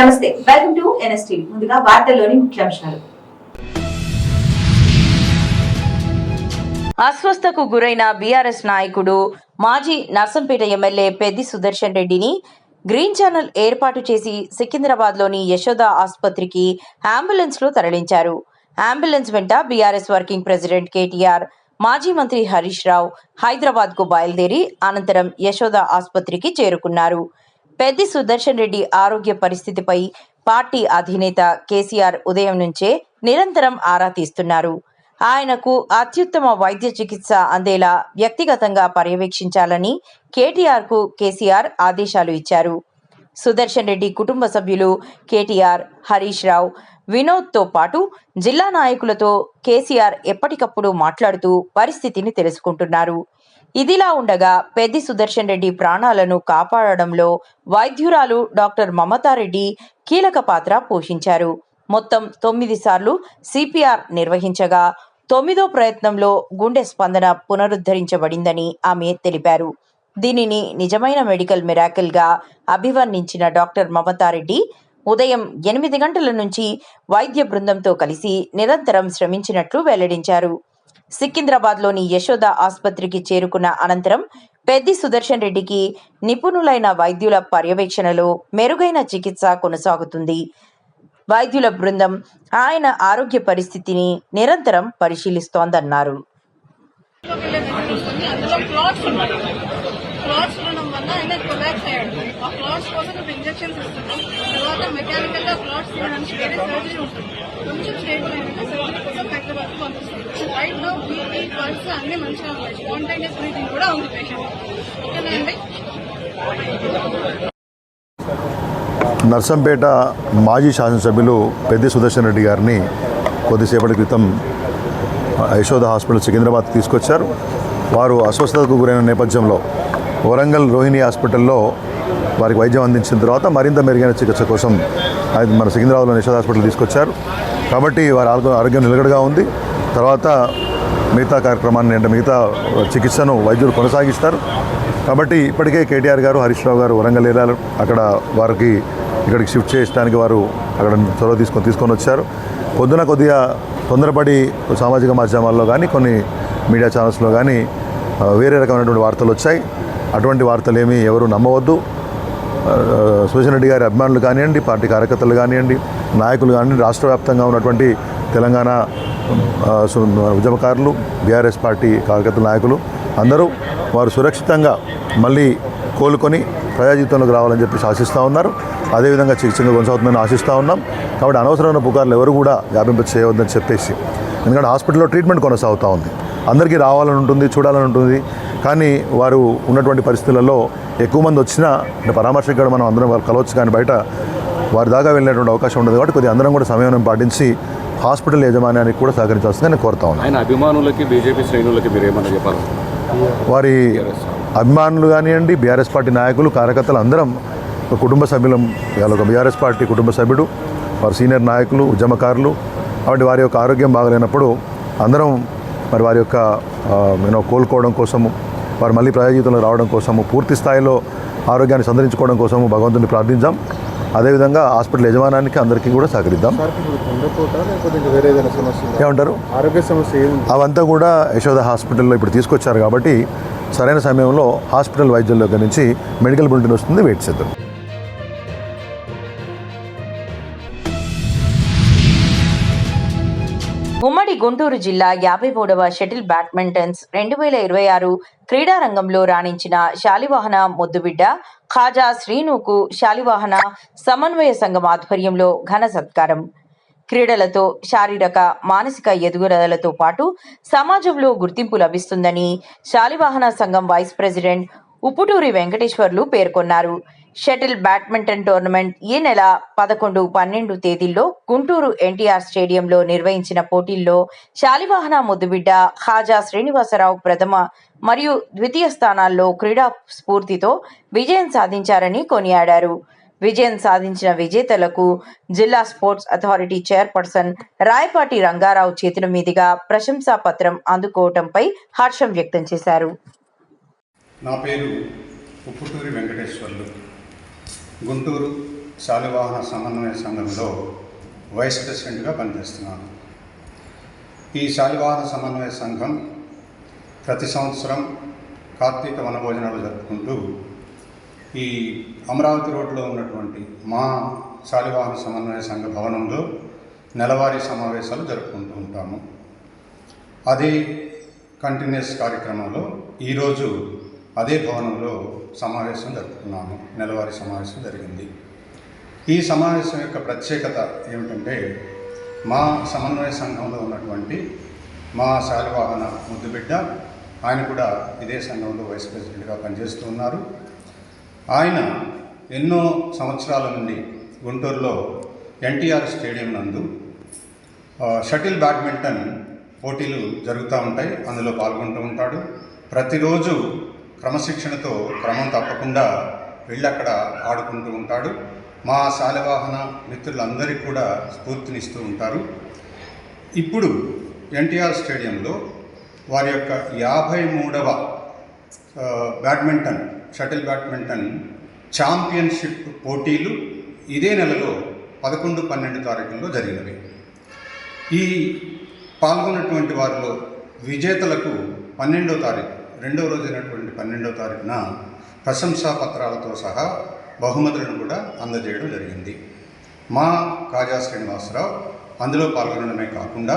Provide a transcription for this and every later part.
నమస్తే, welcome to NSTV. ముందుగా వార్తల్లోని ముఖ్యాంశాలు. అస్వస్థకు గురైన బీఆర్ఎస్ నాయకుడు మాజీ నర్సంపేట ఎమ్మెల్యే పెద్ది సుదర్శన్ రెడ్డిని గ్రీన్ ఛానల్ ఏర్పాటు చేసి సికింద్రాబాద్లోని యశోద ఆసుపత్రికి అంబులెన్స్లో తరలించారు. అంబులెన్స్ వెంట బీఆర్ఎస్ వర్కింగ్ ప్రెసిడెంట్ కేటీఆర్, మాజీ మంత్రి హరీష్ రావు హైదరాబాద్కు బయలుదేరి అనంతరం యశోద ఆసుపత్రికి చేరుకున్నారు. పెద్ది సుదర్శన్ రెడ్డి ఆరోగ్య పరిస్థితిపై పార్టీ అధినేత కేసీఆర్ ఉదయం నుంచే నిరంతరం ఆరా తీస్తున్నారు. ఆయనకు అత్యుత్తమ వైద్య చికిత్స అందేలా వ్యక్తిగతంగా పర్యవేక్షించాలని కేటీఆర్కు కేసీఆర్ ఆదేశాలు ఇచ్చారు. సుదర్శన్ రెడ్డి కుటుంబ సభ్యులు కేటీఆర్, హరీష్ రావు, వినోద్తో పాటు జిల్లా నాయకులతో కేసీఆర్ ఎప్పటికప్పుడు మాట్లాడుతూ పరిస్థితిని తెలుసుకుంటున్నారు. ఇదిలా ఉండగా పెద్ది సుదర్శన్ రెడ్డి ప్రాణాలను కాపాడడంలో వైద్యురాలు డాక్టర్ మమతారెడ్డి కీలక పాత్ర పోషించారు. మొత్తం 9 సార్లు సిపిఆర్ నిర్వహించగా 9వ ప్రయత్నంలో గుండె స్పందన పునరుద్ధరించబడిందని ఆమె తెలిపారు. దీనిని నిజమైన మెడికల్ మిరాకిల్గా అభివర్ణించిన డాక్టర్ మమతారెడ్డి ఉదయం 8 గంటల నుంచి వైద్య బృందంతో కలిసి నిరంతరం శ్రమించినట్లు వెల్లడించారు. సికింద్రాబాద్లోని యశోద ఆసుపత్రికి చేరుకున్న అనంతరం పెద్ది సుదర్శన్ రెడ్డికి నిపుణులైన వైద్యుల పర్యవేక్షణలో మెరుగైన చికిత్స కొనసాగుతుంది. వైద్యుల బృందం ఆయన ఆరోగ్య పరిస్థితిని నిరంతరం పరిశీలిస్తోందన్నారు. క్లాట్స్ ఉండడం వల్ల ఆయన కొలాప్స్ అయ్యాడు. ఆ క్లాట్స్ కోసం ఇంజెక్షన్స్ ఇస్తున్నాం. తర్వాత మెకానికల్ గా క్లాట్స్ తీయడానికి వేరే సర్జరీ ఉంటుంది. కొంచెం స్టేబుల్ అయినాక సర్జరీ కోసం హైదరాబాద్ కు పంపిస్తాం. రైట్ నో బీపీ, పల్స్ అన్ని మంచిగా ఉన్నాయి. స్పాంటేనియస్ బ్రీతింగ్ కూడా ఉంది పేషెంట్. ఓకేనా అండి? నర్సంపేట మాజీ శాసనసభ్యులు పెద్ది సుదర్శన్ రెడ్డి గారిని కొద్దిసేపటి క్రితం యశోద హాస్పిటల్ సికింద్రాబాద్ తీసుకొచ్చారు. వారు అస్వస్థతకు గురైన నేపథ్యంలో వరంగల్ రోహిణి హాస్పిటల్లో వారికి వైద్యం అందించిన తర్వాత మరింత మెరుగైన చికిత్స కోసం మన సికింద్రాబాద్లో యశోద హాస్పిటల్ తీసుకొచ్చారు. కాబట్టి వారి ఆరోగ్యం నిలకడగా ఉంది. తర్వాత మిగతా కార్యక్రమాన్ని అంటే మిగతా చికిత్సను వైద్యులు కొనసాగిస్తారు. కాబట్టి ఇప్పటికే కేటీఆర్ గారు, హరీష్ రావు గారు వరంగల్ వెళ్ళారు. అక్కడ వారికి ఇక్కడికి షిఫ్ట్ చేయడానికి వారు అక్కడ చొరవ తీసుకొని వచ్చారు. పొద్దున కొద్దిగా తొందరపడి సామాజిక మాధ్యమాల్లో కానీ కొన్ని మీడియా ఛానల్స్లో కానీ వేరే రకమైనటువంటి వార్తలు వచ్చాయి. అటువంటి వార్తలు ఏమీ ఎవరు నమ్మవద్దు. సుదర్శన్ రెడ్డి గారి అభిమానులు కానివ్వండి, పార్టీ కార్యకర్తలు కానివ్వండి, నాయకులు కానివ్వండి, రాష్ట్ర వ్యాప్తంగా ఉన్నటువంటి తెలంగాణ ఉద్యమకారులు, బీఆర్ఎస్ పార్టీ కార్యకర్తల నాయకులు అందరూ వారు సురక్షితంగా మళ్ళీ కోలుకొని ప్రజాజీవితంలోకి రావాలని చెప్పి ఆశిస్తూ ఉన్నారు. అదేవిధంగా చికిత్సగా కొనసాగుతుందని ఆశిస్తూ ఉన్నాం. కాబట్టి అనవసరమైన పుకార్లు ఎవరు కూడా వ్యాపింప చేయవద్దని చెప్పేసి, ఎందుకంటే హాస్పిటల్లో ట్రీట్మెంట్ కొనసాగుతూ ఉంది. అందరికీ రావాలని ఉంటుంది, చూడాలని ఉంటుంది. కానీ వారు ఉన్నటువంటి పరిస్థితులలో ఎక్కువ మంది వచ్చినా అంటే పరామర్శకు కూడా మనం అందరం వాళ్ళు కలవచ్చు, కానీ బయట వారి దాకా వెళ్ళేటువంటి అవకాశం ఉండదు. కాబట్టి కొద్దిగా అందరం కూడా సమయం పాటించి హాస్పిటల్ యాజమాన్యానికి కూడా సహకరించాల్సిందని నేను కోరుతా ఉన్నాను. ఆయన అభిమానులకి, బీజేపీ శ్రేణులకి మీరు ఏమన్నా చెప్పాలి? వారి అభిమానులు కానివ్వండి, బీఆర్ఎస్ పార్టీ నాయకులు, కార్యకర్తలు అందరం ఒక కుటుంబ సభ్యులం. ఇవాళ ఒక బీఆర్ఎస్ పార్టీ కుటుంబ సభ్యుడు, వారు సీనియర్ నాయకులు, ఉద్యమకారులు. కాబట్టి వారి యొక్క ఆరోగ్యం బాగలేనప్పుడు అందరం మరి వారి యొక్క కోలుకోవడం కోసము, వారు మళ్ళీ ప్రజాజీవితంలో రావడం కోసము, పూర్తి స్థాయిలో ఆరోగ్యాన్ని సంతరించుకోవడం కోసము భగవంతుని ప్రార్థించాం. అదేవిధంగా హాస్పిటల్ యజమానానికి అందరికీ కూడా సహకరిద్దాం. ఏమంటారు? ఆరోగ్య సమస్య అవంతా కూడా యశోద హాస్పిటల్లో ఇప్పుడు తీసుకొచ్చారు. కాబట్టి సరైన సమయంలో హాస్పిటల్ వైద్యుల దగ్గర నుంచి మెడికల్ బులెటిన్ వస్తుంది, వెయిట్ చేద్దాం. ఉమ్మడి గుంటూరు జిల్లా 53వ షటిల్ బ్యాడ్మింటన్స్ 2026 క్రీడారంగంలో రాణించిన శాలివాహన ముద్దుబిడ్డ ఖాజా శ్రీనుకు శాలివాహన సమన్వయ సంఘం ఆధ్వర్యంలో ఘన సత్కారం. క్రీడలతో శారీరక, మానసిక ఎదుగుదలతో పాటు సమాజంలో గుర్తింపు లభిస్తుందని శాలివాహన సంఘం వైస్ ప్రెసిడెంట్ ఉప్పుటూరి వెంకటేశ్వర్లు పేర్కొన్నారు. షటిల్ బ్యాడ్మింటన్ టోర్నమెంట్ ఈ నెల 11, 12 తేదీల్లో గుంటూరు ఎన్టీఆర్ స్టేడియంలో నిర్వహించిన పోటీల్లో శాలివాహన ముద్దుబిడ్డ ఖాజా శ్రీనివాసరావు ప్రథమ మరియు ద్వితీయ స్థానాల్లో క్రీడా స్ఫూర్తితో విజయం సాధించారని కొనియాడారు. విజయం సాధించిన విజేతలకు జిల్లా sports authority chairperson Rayapati Rangarao చేతుల మీదుగా ప్రశంసా పత్రం అందుకోవడంపై హర్షం వ్యక్తం చేశారు. నా పేరు ఉప్పుటూరి వెంకటేశ్వర్లు. గుంటూరు శాలివాహన సమన్వయ సంఘంలో వైస్ ప్రెసిడెంట్గా పనిచేస్తున్నాను. ఈ శాలివాహన సమన్వయ సంఘం ప్రతి సంవత్సరం కార్తీక వనభోజనాలు జరుపుకుంటూ ఈ అమరావతి రోడ్లో ఉన్నటువంటి మా శాలివాహన సమన్వయ సంఘ భవనంలో నెలవారీ సమావేశాలు జరుపుకుంటూ ఉంటాము. అదే కంటిన్యూస్ కార్యక్రమంలో ఈరోజు అదే భవనంలో సమావేశం జరుపుకున్నాము. నెలవారీ సమావేశం జరిగింది. ఈ సమావేశం యొక్క ప్రత్యేకత ఏమిటంటే, మా సమన్వయ సంఘంలో ఉన్నటువంటి మా శాలివాహన ముద్దుబిడ్డ, ఆయన కూడా ఇదే సంఘంలో వైస్ ప్రెసిడెంట్గా పనిచేస్తూ ఉన్నారు. ఆయన ఎన్నో సంవత్సరాల నుండి గుంటూరులో ఎన్టీఆర్ స్టేడియం నందు షటిల్ బ్యాడ్మింటన్ పోటీలు జరుగుతూ ఉంటాయి. అందులో పాల్గొంటూ ఉంటాడు. ప్రతిరోజు క్రమశిక్షణతో క్రమం తప్పకుండా వెళ్ళి అక్కడ ఆడుకుంటూ ఉంటాడు. మా శాలివాహన మిత్రులందరికీ కూడా స్ఫూర్తినిస్తూ ఉంటారు. ఇప్పుడు ఎన్టీఆర్ స్టేడియంలో వారి యొక్క 53వ బ్యాడ్మింటన్ షటిల్ బ్యాడ్మింటన్ ఛాంపియన్షిప్ పోటీలు ఇదే నెలలో 11, 12 తారీఖుల్లో జరిగినవి. ఈ పాల్గొన్నటువంటి వారిలో విజేతలకు 12వ తారీఖు, రెండవ రోజైనటువంటి 12వ తారీఖున ప్రశంసా పత్రాలతో సహా బహుమతులను కూడా అందజేయడం జరిగింది. మా కాజా శ్రీనివాసరావు అందులో పాల్గొనడమే కాకుండా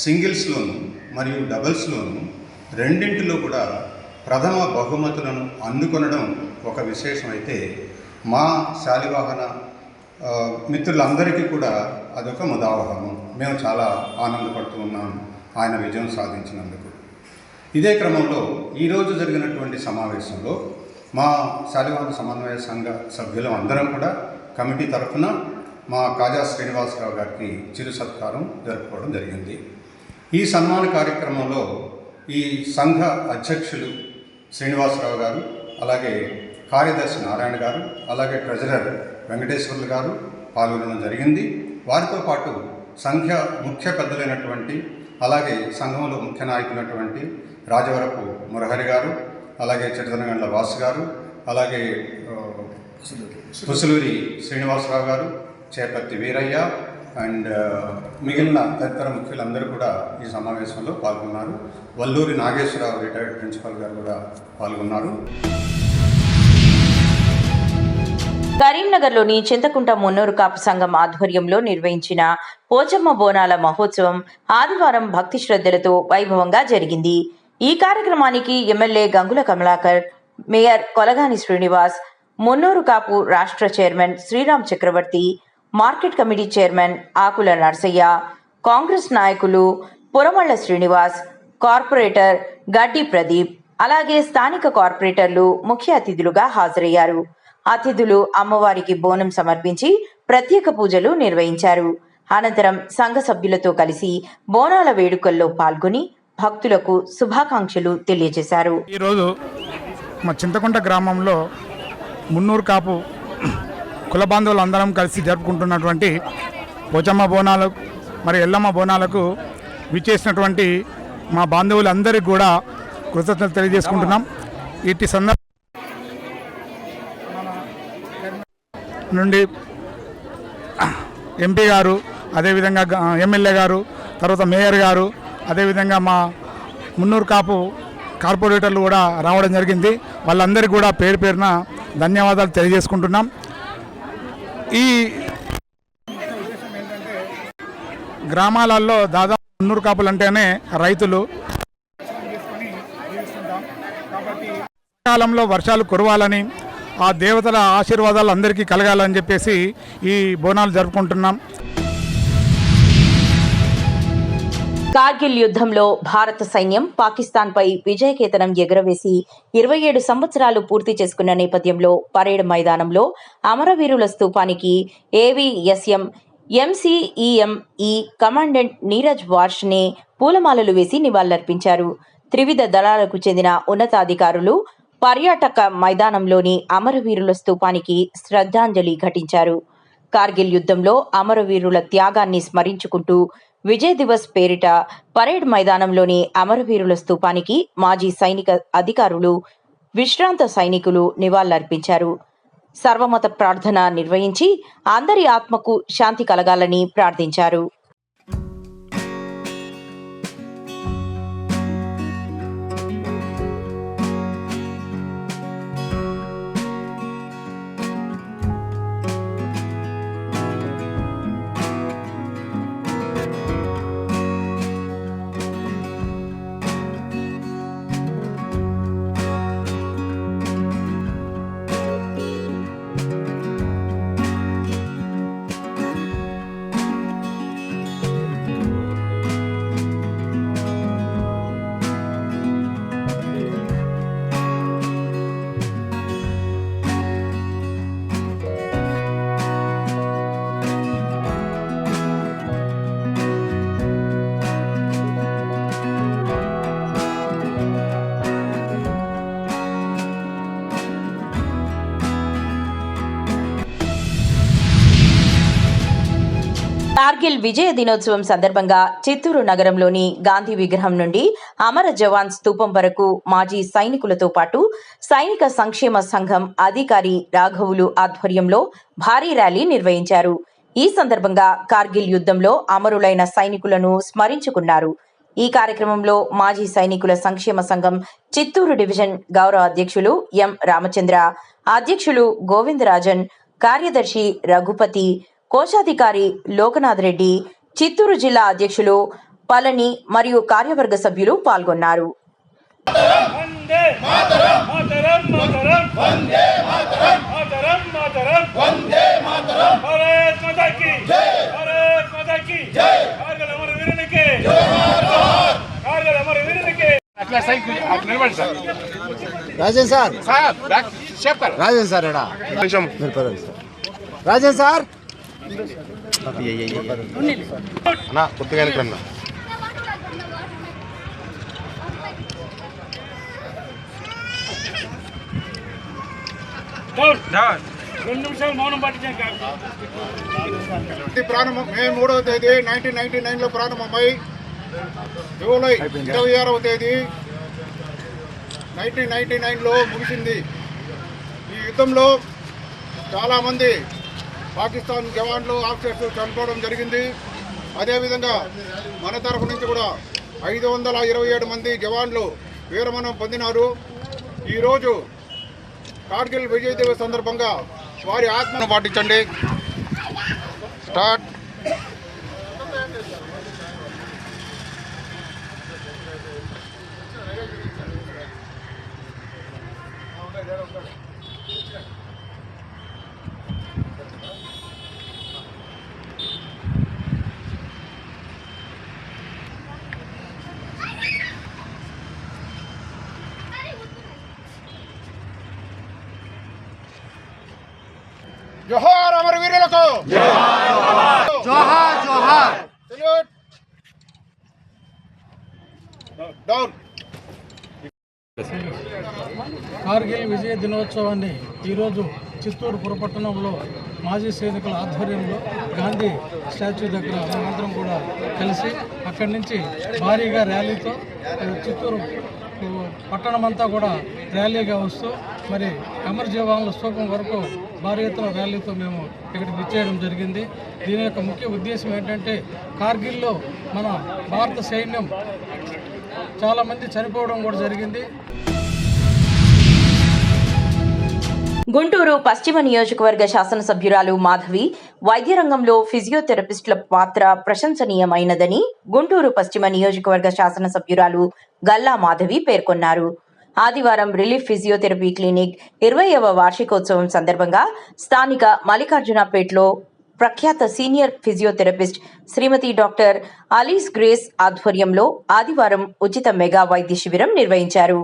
సింగిల్స్లోను మరియు డబుల్స్లోను రెండింటిలో కూడా ప్రథమ బహుమతులను అందుకొనడం ఒక విశేషమైతే, మా శాలివాహన మిత్రులందరికీ కూడా అదొక ముదావహము. మేము చాలా ఆనందపడుతూ ఉన్నాం ఆయన విజయం సాధించినందుకు. ఇదే క్రమంలో ఈరోజు జరిగినటువంటి సమావేశంలో మా శాలివాహన సమన్వయ సంఘ సభ్యులం అందరం కూడా కమిటీ తరఫున మా కాజా శ్రీనివాసరావు గారికి చిరు సత్కారం జరుపుకోవడం జరిగింది. ఈ సన్మాన కార్యక్రమంలో ఈ సంఘ అధ్యక్షులు శ్రీనివాసరావు గారు, అలాగే కార్యదర్శి నారాయణ గారు, అలాగే ట్రెజరర్ వెంకటేశ్వర్లు గారు పాల్గొనడం జరిగింది. వారితో పాటు సంఘ ముఖ్య పెద్దలైనటువంటి, అలాగే సంఘంలో ముఖ్య నాయకులైనటువంటి రాజవరపు మురహరి గారు, అలాగే చిట్టదనగండ్ల వాసు గారు, అలాగే పుసులూరి శ్రీనివాసరావు గారు, చేపత్తి వీరయ్య అండ్ మిగిలిన తదితర ముఖ్యులందరూ కూడా ఈ సమావేశంలో పాల్గొన్నారు. వల్లూరి నాగేశ్వరరావు రిటైర్డ్ ప్రిన్సిపల్ గారు కూడా పాల్గొన్నారు. కరీంనగర్లోని చింతకుంట మున్నూరు కాపు సంఘం ఆధ్వర్యంలో నిర్వహించిన పోచమ్మ బోనాల మహోత్సవం ఆదివారం భక్తి శ్రద్ధలతో వైభవంగా జరిగింది. ఈ కార్యక్రమానికి ఎమ్మెల్యే గంగుల కమలాకర్, మేయర్ కొలగాని శ్రీనివాస్, మున్నూరు కాపు రాష్ట్ర చైర్మన్ శ్రీరామ్ చక్రవర్తి, మార్కెట్ కమిటీ చైర్మన్ ఆకుల నర్సయ్య, కాంగ్రెస్ నాయకులు పురమళ్ల శ్రీనివాస్, కార్పొరేటర్ గడ్డి ప్రదీప్, అలాగే స్థానిక కార్పొరేటర్లు ముఖ్య అతిథులుగా హాజరయ్యారు. అతిథులు అమ్మవారికి బోనం సమర్పించి ప్రత్యేక పూజలు నిర్వహించారు. అనంతరం సంఘ సభ్యులతో కలిసి బోనాల వేడుకల్లో పాల్గొని భక్తులకు శుభాకాంక్షలు తెలియజేశారు. ఈరోజు మా చింతకుంట గ్రామంలో మున్నూరు కాపు కుల బాంధవులు అందరం కలిసి జరుపుకుంటున్నటువంటి పోచమ్మ బోనాలు మరి ఎల్లమ్మ బోనాలకు విచ్చేసినటువంటి మా బాంధవులందరికీ కూడా కృతజ్ఞతలు తెలియజేసుకుంటున్నాం. ఇట్టి సందర్భం నుండి ఎంపీ గారు, అదేవిధంగా ఎమ్మెల్యే గారు, తర్వాత మేయర్ గారు, అదేవిధంగా మా మున్నూరు కాపు కార్పొరేటర్లు కూడా రావడం జరిగింది. వాళ్ళందరికీ కూడా పేరు పేరున ధన్యవాదాలు తెలియజేసుకుంటున్నాం. ఈ గ్రామాలలో దాదాపు మున్నూరు కాపులు అంటేనే రైతులు. కాబట్టి కాలంలో వర్షాలు కురవాలని, ఆ దేవతల ఆశీర్వాదాలు అందరికీ కలగాలని చెప్పేసి ఈ బోనాలు జరుపుకుంటున్నాం. కార్గిల్ యుద్ధంలో భారత సైన్యం పాకిస్తాన్పై విజయకేతనం ఎగురవేసి 27 సంవత్సరాలు పూర్తి చేసుకున్న నేపథ్యంలో పరేడ్ మైదానంలో అమరవీరుల స్తూపానికి ఏవీఎస్ఎం ఎంసీఈఎంఈ కమాండెంట్ నీరజ్ వార్ష్నే పూలమాలలు వేసి నివాళులర్పించారు. త్రివిధ దళాలకు చెందిన ఉన్నతాధికారులు పర్యాటక మైదానంలోని అమరవీరుల స్తూపానికి శ్రద్ధాంజలి ఘటించారు. కార్గిల్ యుద్ధంలో అమరవీరుల త్యాగాన్ని స్మరించుకుంటూ విజయ్ దివస్ పేరిట పరేడ్ మైదానంలోని అమరవీరుల స్తూపానికి మాజీ సైనిక అధికారులు, విశ్రాంత సైనికులు నివాళులర్పించారు. సర్వమత ప్రార్థన నిర్వహించి అందరి ఆత్మకు శాంతి కలగాలని ప్రార్థించారు. కార్గిల్ విజయ దినోత్సవం సందర్భంగా చిత్తూరు నగరంలోని గాంధీ విగ్రహం నుండి అమర జవాన్ స్తూపం వరకు మాజీ సైనికులతో పాటు సైనిక సంక్షేమ సంఘం అధికారి రాఘవులు ఆధ్వర్యంలో భారీ ర్యాలీ నిర్వహించారు. ఈ సందర్భంగా కార్గిల్ యుద్ధంలో అమరులైన సైనికులను స్మరించుకున్నారు. ఈ కార్యక్రమంలో మాజీ సైనికుల సంక్షేమ సంఘం చిత్తూరు డివిజన్ గౌరవ అధ్యక్షులు ఎం రామచంద్ర, అధ్యక్షులు గోవిందరాజన్, కార్యదర్శి రఘుపతి, కోశాధికారి లోకనాథ్ రెడ్డి, చిత్తూరు జిల్లా అధ్యక్షులు పళని మరియు కార్యవర్గ సభ్యులు పాల్గొన్నారు. Rajan sir Rajan sir Rajan sir అన్నా కొత్తగా రన్నా ప్రారంభం మే 3వ తేదీ 1999లో ప్రారంభమై జూలై 26వ తేదీ 1999లో ముగిసింది. ఈ యుద్ధంలో చాలామంది పాకిస్తాన్ జవాన్లు ఆఫీసర్స్ చనిపోవడం జరిగింది. అదేవిధంగా మన తరఫు నుంచి కూడా 527 మంది జవాన్లు వీరమరణం పొందినారు. ఈరోజు కార్గిల్ విజయ దివస్ సందర్భంగా వారి ఆత్మను పాటించండి. స్టార్ట్. జోహార్ అమర వీరులకు, జోహార్ జోహార్. డౌన్. కార్గిల్ విజయ దినోత్సవాన్ని ఈరోజు చిత్తూరు పురపట్టణంలో మాజీ సైనికుల ఆధ్వర్యంలో గాంధీ స్టాచ్యూ దగ్గర మేమందరం కూడా కలిసి అక్కడి నుంచి భారీగా ర్యాలీతో చిత్తూరు పట్టణమంతా కూడా ర్యాలీగా వస్తూ మరి అమర్ జవాన్ల స్తూపం వరకు భారీ ఎత్తున ర్యాలీతో మేము ఇక్కడికి విచ్చేయడం జరిగింది. దీని యొక్క ముఖ్య ఉద్దేశం ఏంటంటే కార్గిల్లో మన భారత సైన్యం చాలామంది చనిపోవడం కూడా జరిగింది. గుంటూరు పశ్చిమ నియోజకవర్గ శాసనసభ్యురాలు మాధవి వైద్య రంగంలో ఫిజియోథెరపిస్టుల పాత్ర ప్రశంసనీయమైనదని గుంటూరు పశ్చిమ నియోజకవర్గ శాసనసభ్యురాలు గల్లా మాధవి పేర్కొన్నారు. ఆదివారం రిలీఫ్ ఫిజియోథెరపీ క్లినిక్ 20వ వార్షికోత్సవం సందర్భంగా స్థానిక మల్లికార్జునపేటలో ప్రఖ్యాత సీనియర్ ఫిజియోథెరపిస్ట్ శ్రీమతి డాక్టర్ అలీస్ గ్రేస్ ఆధ్వర్యంలో ఆదివారం ఉచిత మెగా వైద్య శిబిరం నిర్వహించారు.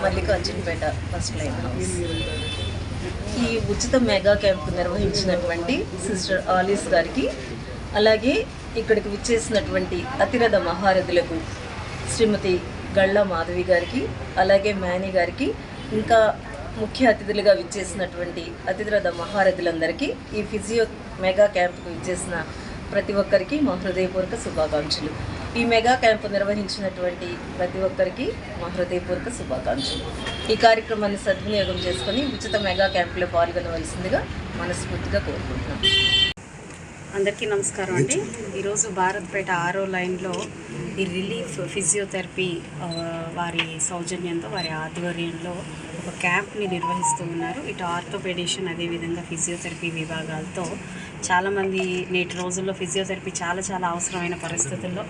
Mallikarjunapeta first line house. ఈ ఉచిత మెగా క్యాంప్ నిర్వహించినటువంటి సిస్టర్ ఆలీస్ గారికి, అలాగే ఇక్కడికి విచ్చేసినటువంటి అతిరథ మహారథులకు శ్రీమతి గళ్ళ మాధవి గారికి, అలాగే మేనీ గారికి, ఇంకా ముఖ్య అతిథులుగా విచ్చేసినటువంటి అతిరథ మహారథులందరికీ, ఈ ఫిజియో మెగా క్యాంప్కు విచ్చేసిన ప్రతి ఒక్కరికి మా హృదయపూర్వక శుభాకాంక్షలు. ఈ మెగా క్యాంపు నిర్వహించినటువంటి ప్రతి ఒక్కరికి మా హృదయపూర్వక శుభాకాంక్షలు. ఈ కార్యక్రమాన్ని సద్వినియోగం చేసుకొని ఉచిత మెగా క్యాంపులో పాల్గొనవలసిందిగా మనస్ఫూర్తిగా కోరుకుంటున్నాం. అందరికీ నమస్కారం అండి. ఈరోజు భారత్పేట 6వ లైన్లో ఈ రిలీఫ్ ఫిజియోథెరపీ వారి సౌజన్యంతో, వారి ఆధ్వర్యంలో ఒక క్యాంప్ని నిర్వహిస్తూ ఉన్నారు. ఇటు ఆర్థోపెడిషన్, అదేవిధంగా ఫిజియోథెరపీ విభాగాలతో చాలామంది నేటి రోజుల్లో ఫిజియోథెరపీ చాలా అవసరమైన పరిస్థితుల్లో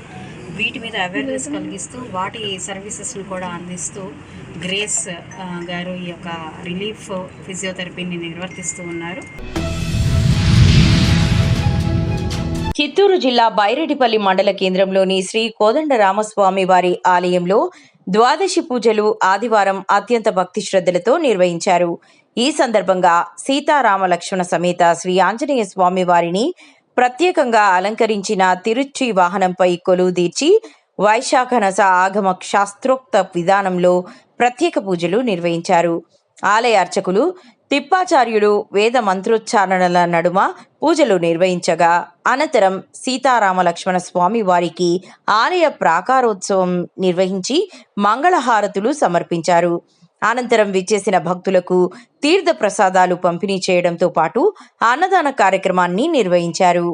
వీటి మీద అవేర్నెస్ కలిగిస్తూ వాటి సర్వీసెస్ను కూడా అందిస్తూ గ్రేస్ గారు ఈ యొక్క రిలీఫ్ ఫిజియోథెరపీని నిర్వర్తిస్తూ ఉన్నారు. చిత్తూరు జిల్లా బైరెడ్డిపల్లి మండల కేంద్రంలోని శ్రీ కోదండరామస్వామి వారి ఆలయంలో ద్వాదశి పూజలు ఆదివారం అత్యంత భక్తి శ్రద్ధలతో నిర్వహించారు. ఈ సందర్భంగా సీతారామ లక్ష్మణ సమేత శ్రీ ఆంజనేయ స్వామి వారిని ప్రత్యేకంగా అలంకరించిన తిరుచి వాహనంపై కొలువుదీర్చి వైశాఖనస ఆగమ శాస్త్రోక్త విధానంలో ప్రత్యేక పూజలు నిర్వహించారు. ఆలయ అర్చకులు తిప్పాచార్యులు వేద మంత్రోచ్చారణల నడుమ పూజలు నిర్వహించగా అనంతరం సీతారామ లక్ష్మణ స్వామి వారికి ఆలయ ప్రాకారోత్సవం నిర్వహించి మంగళహారతులు సమర్పించారు. అనంతరం విచ్చేసిన భక్తులకు తీర్థ ప్రసాదాలు పంపిణీ చేయడంతో పాటు అన్నదాన కార్యక్రమాన్ని నిర్వహించారు.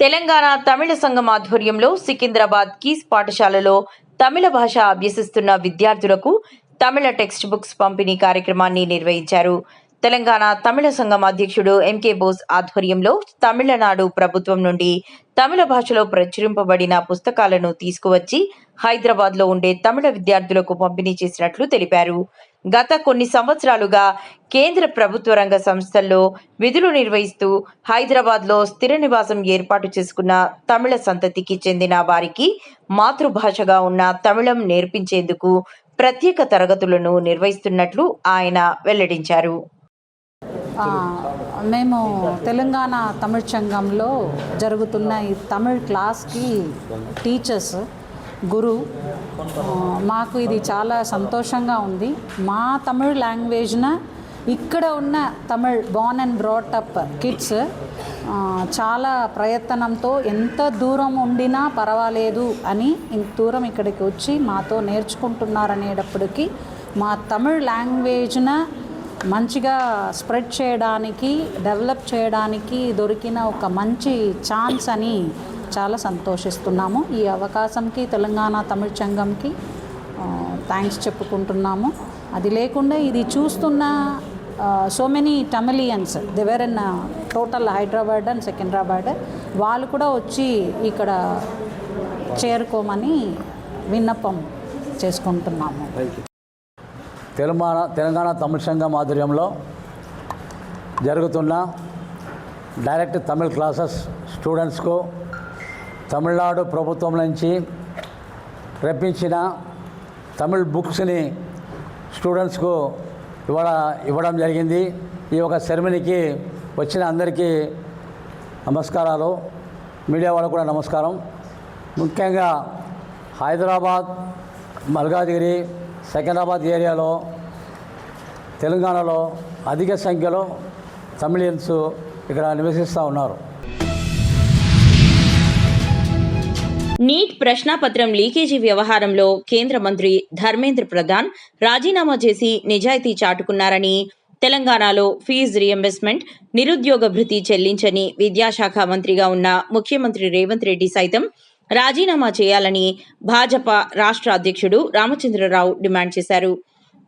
తెలంగాణ తమిళ సంఘం ఆధ్వర్యంలో సికింద్రాబాద్ కీస్ పాఠశాలలో తమిళ భాష అభ్యసిస్తున్న విద్యార్థులకు తమిళ టెక్స్ట్ బుక్స్ పంపిణీ కార్యక్రమాన్ని నిర్వహించారు. తెలంగాణ తమిళ సంఘం అధ్యక్షుడు ఎంకే బోస్ ఆధ్వర్యంలో తమిళనాడు ప్రభుత్వం నుండి తమిళ భాషలో ప్రచురింపబడిన పుస్తకాలను తీసుకువచ్చి హైదరాబాద్లో ఉండే తమిళ విద్యార్థులకు పంపిణీ చేసినట్లు తెలిపారు. గత కొన్ని సంవత్సరాలుగా కేంద్ర ప్రభుత్వ రంగ సంస్థల్లో విధులు నిర్వహిస్తూ హైదరాబాద్లో స్థిర నివాసం ఏర్పాటు చేసుకున్న తమిళ సంతతికి చెందిన వారికి మాతృభాషగా ఉన్న తమిళం నేర్పించేందుకు ప్రత్యేక తరగతులను నిర్వహిస్తున్నట్లు ఆయన వెల్లడించారు. మేము తెలంగాణ తమిళ సంఘంలో జరుగుతున్న ఈ తమిళ్ క్లాస్కి టీచర్స్ గురు. మాకు ఇది చాలా సంతోషంగా ఉంది. మా తమిళ్ లాంగ్వేజ్న ఇక్కడ ఉన్న Tamil Born and brought up kids చాలా ప్రయత్నంతో ఎంత దూరం ఉండినా పర్వాలేదు అని ఇంత దూరం ఇక్కడికి వచ్చి మాతో నేర్చుకుంటున్నారనేటప్పటికీ మా తమిళ్ లాంగ్వేజ్న మంచిగా స్ప్రెడ్ చేయడానికి, డెవలప్ చేయడానికి దొరికిన ఒక మంచి ఛాన్స్ అని చాలా సంతోషిస్తున్నాము. ఈ అవకాశంకి తెలంగాణ తమిళ సంఘంకి థ్యాంక్స్ చెప్పుకుంటున్నాము. అది లేకుండా ఇది చూస్తున్న so many Tamilians they were in total Hyderabad and Secunderabad, వాళ్ళు కూడా వచ్చి ఇక్కడ చేరుకోమని విన్నపం చేసుకుంటున్నాము. తెలంగాణ తమిళ సంఘం ఆధ్వర్యంలో జరుగుతున్న డైరెక్ట్ తమిళ్ క్లాసెస్ స్టూడెంట్స్కు తమిళనాడు ప్రభుత్వం నుంచి రప్పించిన తమిళ్ బుక్స్ని స్టూడెంట్స్కు ఇవ్వడం జరిగింది. ఈ యొక్క సెరమనీకి వచ్చిన అందరికీ నమస్కారాలు, మీడియా వాళ్ళకు కూడా నమస్కారం. ముఖ్యంగా హైదరాబాద్, మల్కాజిగిరి, సికింద్రాబాద్ ఏరియాలో, తెలంగాణలో అధిక సంఖ్యలో తమిళియన్స్ ఇక్కడ నివసిస్తూ ఉన్నారు. నీట్ ప్రశ్నాపత్రం లీకేజీ వ్యవహారంలో కేంద్ర మంత్రి ధర్మేంద్ర ప్రధాన్ రాజీనామా చేసి నిజాయితీ చాటుకున్నారని, తెలంగాణలో ఫీజు రియంబర్స్మెంట్, నిరుద్యోగ భృతి చెల్లించని విద్యాశాఖ మంత్రిగా ఉన్న ముఖ్యమంత్రి రేవంత్ రెడ్డి సైతం రాజీనామా చేయాలని భాజపా రాష్ట్ర అధ్యక్షుడు రామచంద్రరావు డిమాండ్ చేశారు.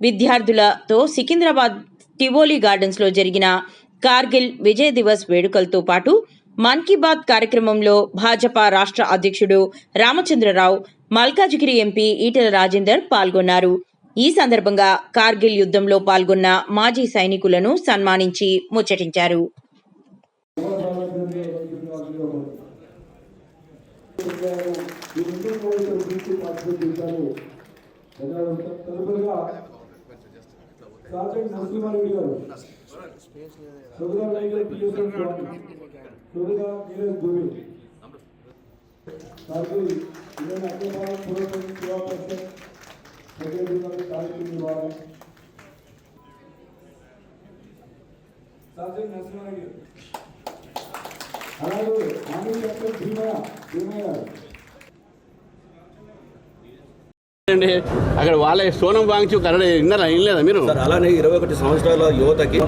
విద్యార్థులతో సికింద్రాబాద్ టివోలీ గార్డెన్స్లో జరిగిన కార్గిల్ విజయ్ దివస్ వేడుకలతో పాటు మన్ కీ బాత్ కార్యక్రమంలో భాజపా రాష్ట్ర అధ్యక్షుడు రామచంద్రరావు, మల్కాజిగిరి ఎంపీ ఈటెల రాజేందర్ పాల్గొన్నారు. ఈ సందర్భంగా కార్గిల్ యుద్ధంలో పాల్గొన్న మాజీ సైనికులను సన్మానించి ముచ్చటించారు. అక్కడ వాళ్ళ సోనం వాంగ్చు కన్నడ వినలేదా మీరు? అలానే 21 సంవత్సరాల యువతకి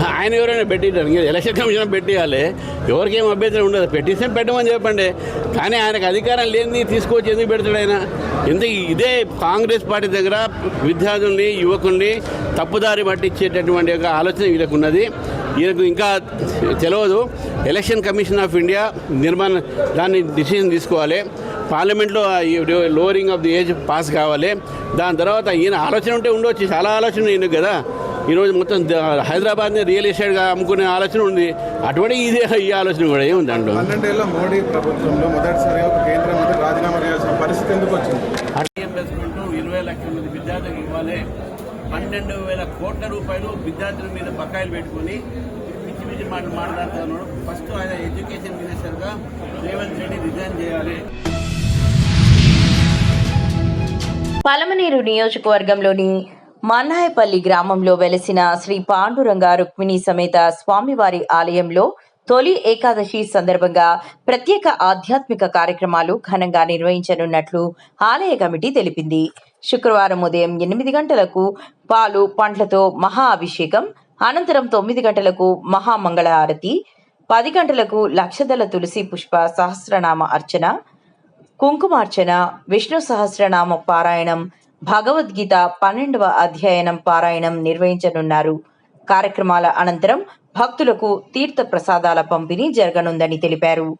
ఆయన ఎవరైనా పెట్టింటారు, ఎలక్షన్ కమిషన్ పెట్టియాలి. ఎవరికేం అభ్యంతరం ఉండదు, పెట్టిస్తే పెట్టమని చెప్పండి. కానీ ఆయనకు అధికారం లేని తీసుకొచ్చి ఎందుకు పెడతాడు ఆయన? ఇదే కాంగ్రెస్ పార్టీ దగ్గర విద్యార్థుల్ని, యువకుల్ని తప్పుదారి పట్టించేటటువంటి ఒక ఆలోచన వీళ్ళకు ఉన్నది. ఈయనకు ఇంకా తెలియదు. ఎలక్షన్ కమిషన్ ఆఫ్ ఇండియా దాన్ని డిసిజన్ తీసుకోవాలి. పార్లమెంట్లో lowering of the age pass కావాలి. దాని తర్వాత ఈయన ఆలోచన ఉంటే ఉండవచ్చు, చాలా ఆలోచన ఈయన కదా. ఈరోజు మొత్తం హైదరాబాద్ని రియల్ ఎస్టేట్గా అమ్ముకునే ఆలోచన ఉంది. అటువంటి ఈ ఆలోచన కూడా ఏముంది దాంట్లో. 12 ఏళ్ల మోడీ ప్రభుత్వంలో మొదటిసారి ఒక కేంద్ర మంత్రి రాజీనామా చేయాల్సిన పరిస్థితి ఎందుకు వచ్చింది? రీఇంబర్స్మెంట్ 20 లక్షల మంది విద్యార్థులకు ఇవ్వాలి. 12,000 కోట్ల రూపాయలు విద్యార్థుల మీద బకాయిలు పెట్టుకుని పిచ్చి పిచ్చి మాట్లాడుతున్నాడు. ఫస్ట్ ఆయన ఎడ్యుకేషన్ మినిస్టర్గా రేవంత్ రెడ్డి రిజైన్ చేయాలి. పలమనేరు నియోజకవర్గంలోని మన్నాయపల్లి గ్రామంలో వెలసిన శ్రీ పాండురంగ రుక్మిణి సమేత స్వామివారి ఆలయంలో తొలి ఏకాదశి సందర్భంగా ప్రత్యేక ఆధ్యాత్మిక కార్యక్రమాలు ఘనంగా నిర్వహించనున్నట్లు ఆలయ కమిటీ తెలిపింది. శుక్రవారం ఉదయం 8 గంటలకు పాలు పండ్లతో మహా అభిషేకం, అనంతరం 9 గంటలకు మహామంగళహారతి, 10 గంటలకు లక్షదల తులసి పుష్ప సహస్రనామ అర్చన, కుంకుమార్చన, విష్ణు సహస్రనామ పారాయణం, భగవద్గీత 12వ అధ్యయనం పారాయణం నిర్వహించనున్నారు. కార్యక్రమాల అనంతరం భక్తులకు తీర్థ ప్రసాదాల పంపిణీ జరగనుందని తెలిపారు.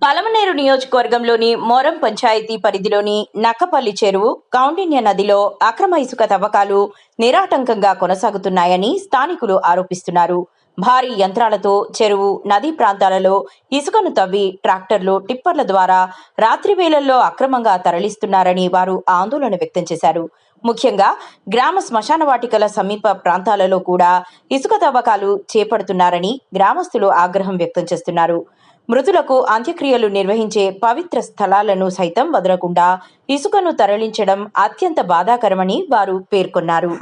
పలమనేరు నియోజకవర్గంలోని మోరం పంచాయతీ పరిధిలోని నక్కపల్లి చెరువు, కౌండిన్య నదిలో అక్రమ ఇసుక తవ్వకాలు నిరాటంకంగా కొనసాగుతున్నాయని స్థానికులు ఆరోపిస్తున్నారు. భారీ యంత్రాలతో చెరువు, నదీ ప్రాంతాలలో ఇసుకను తవ్వి ట్రాక్టర్లు, టిప్పర్ల ద్వారా రాత్రి వేళల్లో అక్రమంగా తరలిస్తున్నారని వారు ఆందోళన వ్యక్తం చేశారు. ముఖ్యంగా గ్రామ శ్మశాన వాటికల సమీప ప్రాంతాలలో కూడా ఇసుక తవ్వకాలు చేపడుతున్నారని గ్రామస్తులు ఆగ్రహం వ్యక్తం చేస్తున్నారు. మృతులకు అంత్యక్రియలు నిర్వహించే పవిత్ర స్థలాలను సైతం వదలకుండా ఇసుకను తరలించడం అత్యంత బాధాకరమని వారు పేర్కొన్నారు.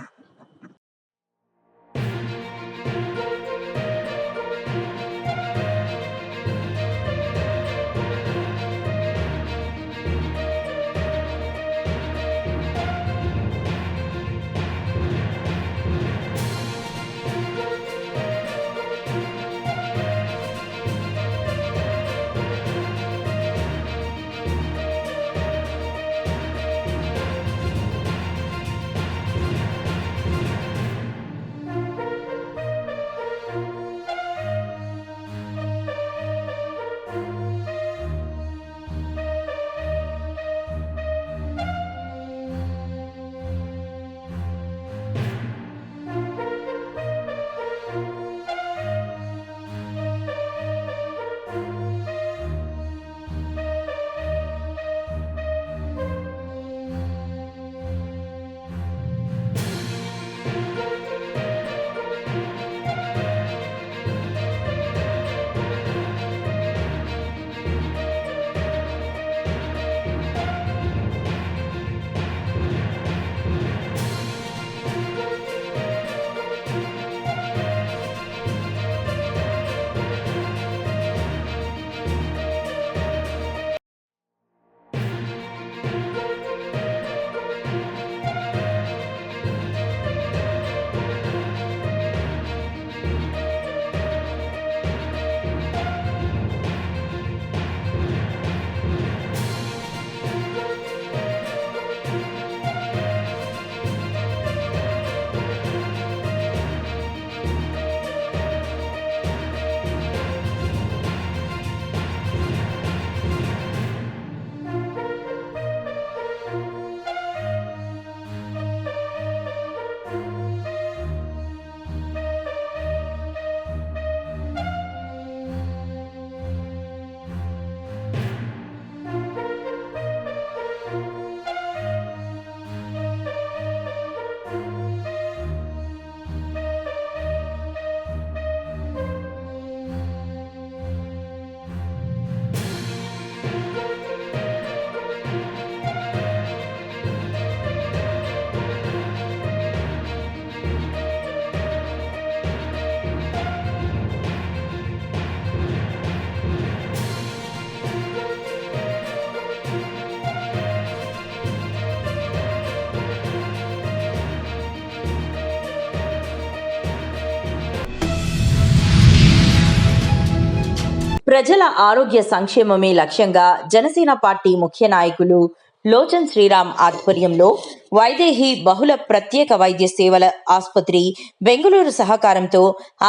ప్రజల ఆరోగ్య సంక్షేమమే లక్ష్యంగా జనసేన పార్టీ ముఖ్య నాయకులు లోచన్ శ్రీరామ్ ఆధ్వర్యంలో వైదేహి బహుళ ప్రత్యేక వైద్య సేవల ఆసుపత్రి బెంగళూరు సహకారంతో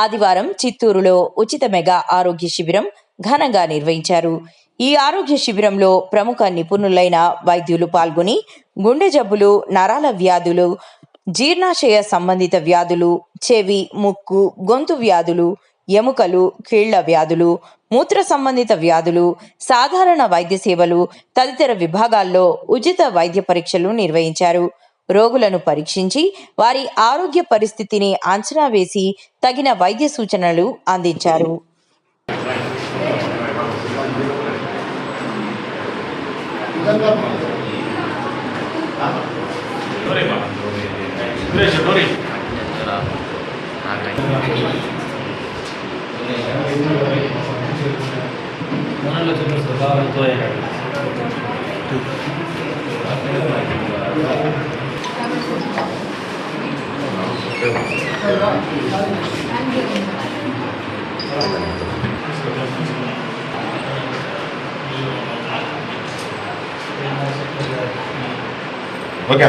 ఆదివారం చిత్తూరులో ఉచిత మెగా ఆరోగ్య శిబిరం ఘనంగా నిర్వహించారు. ఈ ఆరోగ్య శిబిరంలో ప్రముఖ నిపుణులైన వైద్యులు పాల్గొని గుండె జబ్బులు, నరాల వ్యాధులు, జీర్ణాశయ సంబంధిత వ్యాధులు, చెవి, ముక్కు, గొంతు వ్యాధులు, ఎముకలు, కీళ్ల వ్యాధులు, మూత్ర సంబంధిత వ్యాధులు, సాధారణ వైద్య సేవలు తదితర విభాగాల్లో ఉచిత వైద్య పరీక్షలు నిర్వహించారు. రోగులను పరీక్షించి వారి ఆరోగ్య పరిస్థితిని అంచనా వేసి తగిన వైద్య సూచనలు అందించారు. ఓకే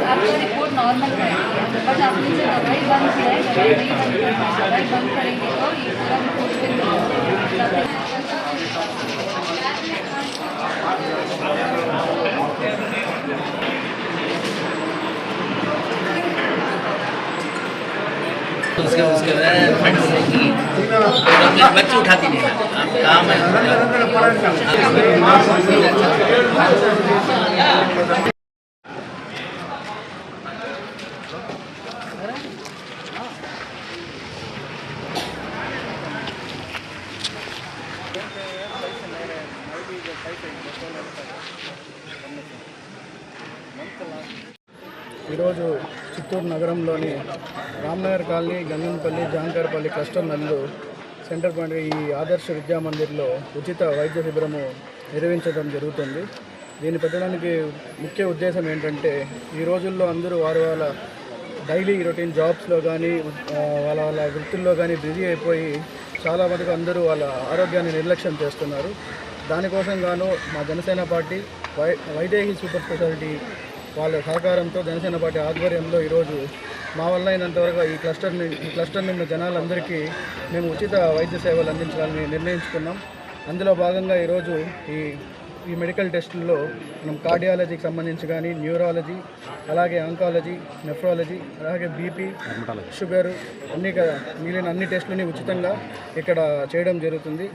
आपका रिपोर्ट नॉर्मल है, बट आपने जो दवाई बंद किया है, दवाई नहीं बंद करना है। दवाई बंद करेंगे तो ये पूरा रिपोर्ट फिर उसके बच्चे उठाती नहीं काम है। ఈరోజు చిత్తూరు నగరంలోని రామ్నగర్ కాలనీ, గంగంపల్లి, జాంకర్పల్లి క్లస్టర్ నందు సెంటర్ పాయింట్ ఈ ఆదర్శ విద్యా మందిర్లో ఉచిత వైద్య శిబిరము నిర్వహించడం జరుగుతుంది. దీన్ని పెట్టడానికి ముఖ్య ఉద్దేశం ఏంటంటే, ఈ రోజుల్లో అందరూ వాళ్ళ డైలీ రొటీన్ జాబ్స్లో కానీ వాళ్ళ వృత్తుల్లో కానీ బిజీ అయిపోయి చాలా మటుకు అందరూ వాళ్ళ ఆరోగ్యాన్ని నిర్లక్ష్యం చేస్తున్నారు. దానికోసం గాను మా Janasena party Vaidehi super speciality వాళ్ళ సహకారంతో జనసేన పార్టీ ఆధ్వర్యంలో ఈరోజు మా వల్ల అయినంతవరకు ఈ క్లస్టర్ నిన్న జనాలందరికీ మేము ఉచిత వైద్య సేవలు అందించాలని నిర్ణయించుకున్నాం. అందులో భాగంగా ఈరోజు ఈ మెడికల్ టెస్టుల్లో మనం కార్డియాలజీకి సంబంధించి కానీ, న్యూరాలజీ, అలాగే ఆంకాలజీ, నెఫ్రాలజీ, అలాగే బీపీ, షుగరు, మిగిలిన అన్ని టెస్టులని ఉచితంగా ఇక్కడ చేయడం జరుగుతుంది.